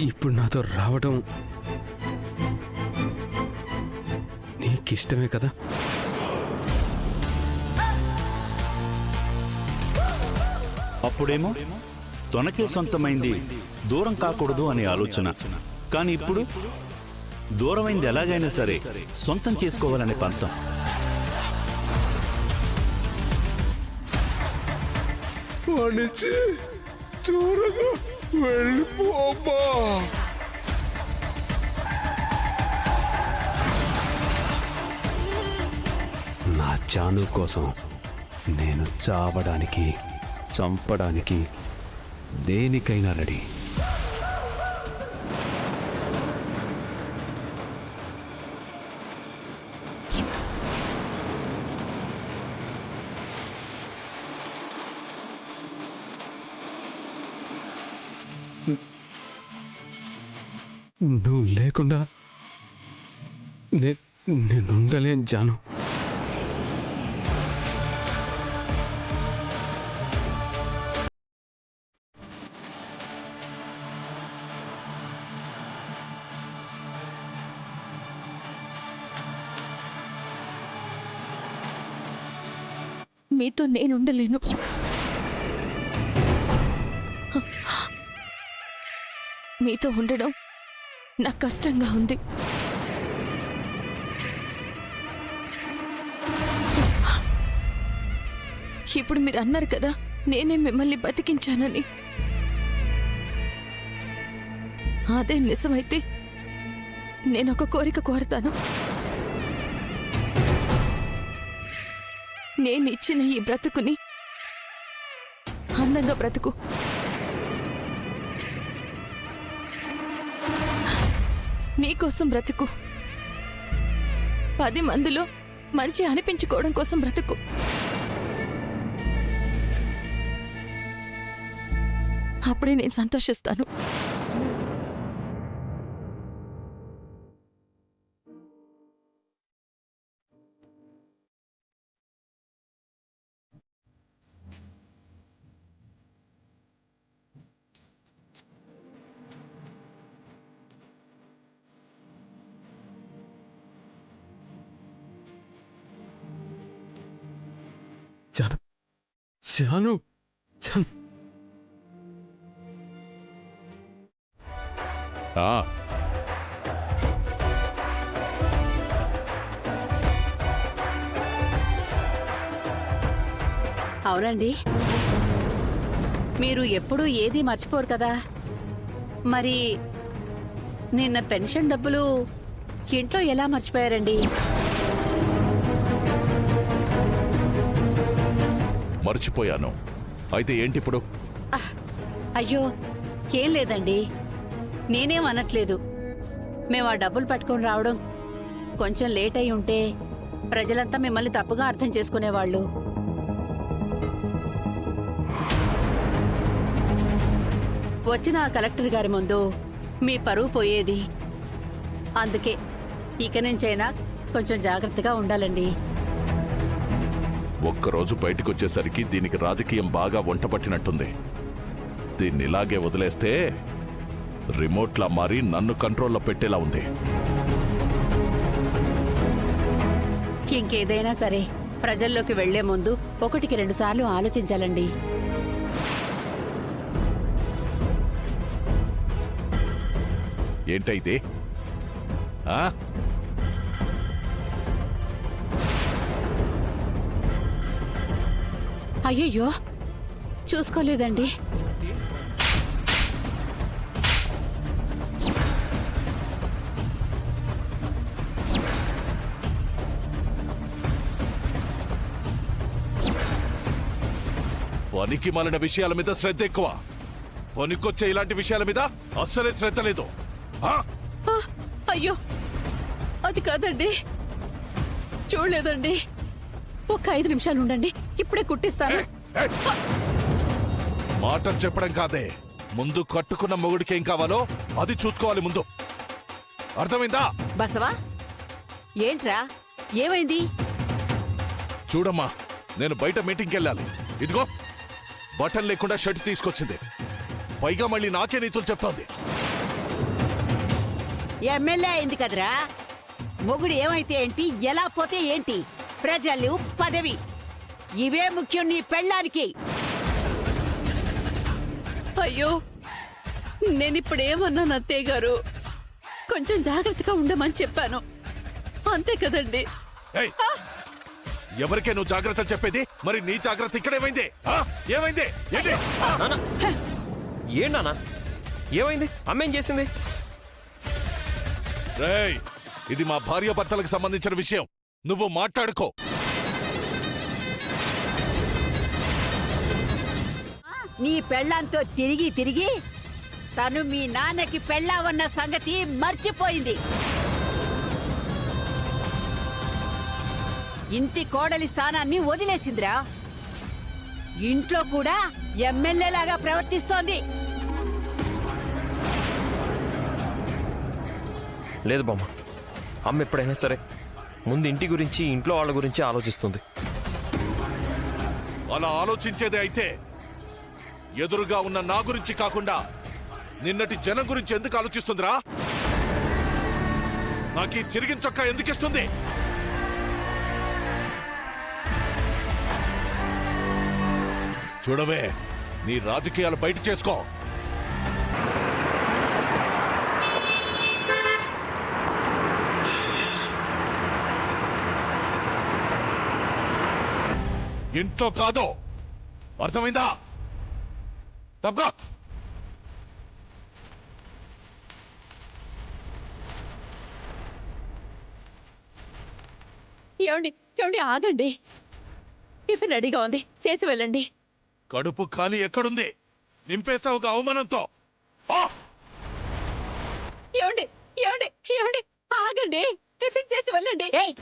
ఇప్పుడు నాతో రావడం నీకిష్టమే కదా? అప్పుడేమో తనకే సొంతమైంది దూరం కాకూడదు అనే ఆలోచన. కానీ ఇప్పుడు దూరమైంది ఎలాగైనా సరే సొంతం చేసుకోవాలనే పంతం. వాణించి త్వరగా వెళ్ళిపోమ్మా. నా జాను కోసం నేను చావడానికి, చంపడానికి, దేనికైనా రెడీ. నువ్వు లేకుండా నేను ఉండలేను జాను. మీతో నేనుండలేను. మీతో ఉండడం నాకు కష్టంగా ఉంది. ఇప్పుడు మీరు అన్నారు కదా నేనే మిమ్మల్ని బతికించానని. అదే నిజమైతే నేనొక కోరిక కోరతాను. నేనిచ్చిన ఈ బ్రతుకుని అందంగా బ్రతుకు. నీకోసం బ్రతుకు. 10 మందిలో మంచి అనిపించుకోవడం కోసం బ్రతుకు. అప్పుడే నేను సంతోషిస్తాను. జాను, జాను, జాను. అవునండి, మీరు ఎప్పుడూ ఏదీ మర్చిపోరు కదా. మరి నిన్న పెన్షన్ డబ్బులు ఇంట్లో ఎలా మర్చిపోయారండి? మర్చిపోయాను. అయితే ఏంటిప్పుడు? అయ్యో ఏం లేదండి, నేనేం అనట్లేదు. మేము ఆ డబ్బులు పట్టుకొని రావడం కొంచెం లేట్ అయి ఉంటే ప్రజలంతా మిమ్మల్ని తప్పుగా అర్థం చేసుకునేవాళ్ళు. వచ్చిన ఆ కలెక్టర్ గారి ముందు మీ పరువు పోయేది. అందుకే ఇక నుంచైనా కొంచెం జాగ్రత్తగా ఉండాలండి. ఒక్కరోజు బయటకొచ్చేసరికి దీనికి రాజకీయం బాగా వంటపట్టినట్టుంది. దీన్ని ఇలాగే వదిలేస్తే రిమోట్లా మారి నన్ను కంట్రోల్లో పెట్టేలా ఉంది. ఇంకేదైనా సరే ప్రజల్లోకి వెళ్లే ముందు 1కి 2 సార్లు ఆలోచించాలండి. ఏంటైతే అయ్యయ్యో చూసుకోలేదండి. పనికి మాలిన విషయాల మీద శ్రద్ధ ఎక్కువ. పనికొచ్చే ఇలాంటి విషయాల మీద అస్సలే శ్రద్ధ లేదు. అయ్యో అది కాదండి, చూడలేదండి. ఒక 5 నిమిషాలు ఉండండి, ఇప్పుడే కుట్టిస్తాను. మాటలు చెప్పడం కాదే, ముందు కట్టుకున్న మొగుడికి ఏం కావాలో అది చూసుకోవాలి ముందు. అర్థమైందా? బసవా ఏంట్రా, ఏమైంది? చూడమ్మా, నేను బయట మీటింగ్కి వెళ్ళాలి. ఇదిగో బటన్ లేకుండా షర్ట్ తీసుకొచ్చింది. పైగా మళ్ళీ నాకే నీతులు చెప్తోంది. ఎమ్మెల్యే అయింది కదరా. మొగుడు ఏమైతే ఏంటి, ఎలా పోతే ఏంటి, ప్రజలు, పదవి ఇవే ముఖ్యం నీ పెళ్ళానికి. అయ్యో, నేనిప్పుడేమన్నాను అత్తయ్య గారు? కొంచెం జాగ్రత్తగా ఉండమని చెప్పాను, అంతే కదండి. ఏయ్, ఎవరికే నువ్వు జాగ్రత్తలు చెప్పేది? మరి నీ జాగ్రత్త ఇక్కడేమైంది? ఏమైంది? ఏంటి? నాన్న ఏంటన్నా ఏమైంది? అమ్మేం చేసింది? రేయ్, ఇది మా భార్యాభర్తలకు సంబంధించిన విషయం, నువ్వు మాట్లాడుకో. నీ పెళ్ళాంతో తిరిగి తిరిగి తను మీ నాన్నకి పెళ్ళావన్న సంగతి మర్చిపోయింది. ఇంటి కోడలి స్థానాన్ని వదిలేసిందిరా. ఇంట్లో కూడా ఎమ్మెల్యేలాగా ప్రవర్తిస్తోంది. లేదు బామ్మ, అమ్మ ఎప్పుడైనా సరే ముందు ఇంటి గురించి, ఇంట్లో వాళ్ళ గురించి ఆలోచిస్తుంది. అలా ఆలోచించేదే అయితే ఎదురుగా ఉన్న నా గురించి కాకుండా నిన్నటి జనం గురించి ఎందుకు ఆలోచిస్తుందిరా? నాకీ చిరిగిన చొక్కా ఎందుకు ఇస్తుంది? చూడవే, నీ రాజకీయాలు బయట చేసుకో. ఇంట్లో కాదు, అర్థమైందా? తప్పగా ఏమండి ఏమండి, ఆగండి. టిఫిన్ రెడీగా ఉంది, చేసి వెళ్ళండి. కడుపు ఖాళీ ఎక్కడుంది? నింపేశావు ఒక అవమానంతో. ఆ! ఏమండి ఏమండి ఏమండి, ఆగండి, టిఫిన్ చేసి వెళ్ళండి. ఏయ్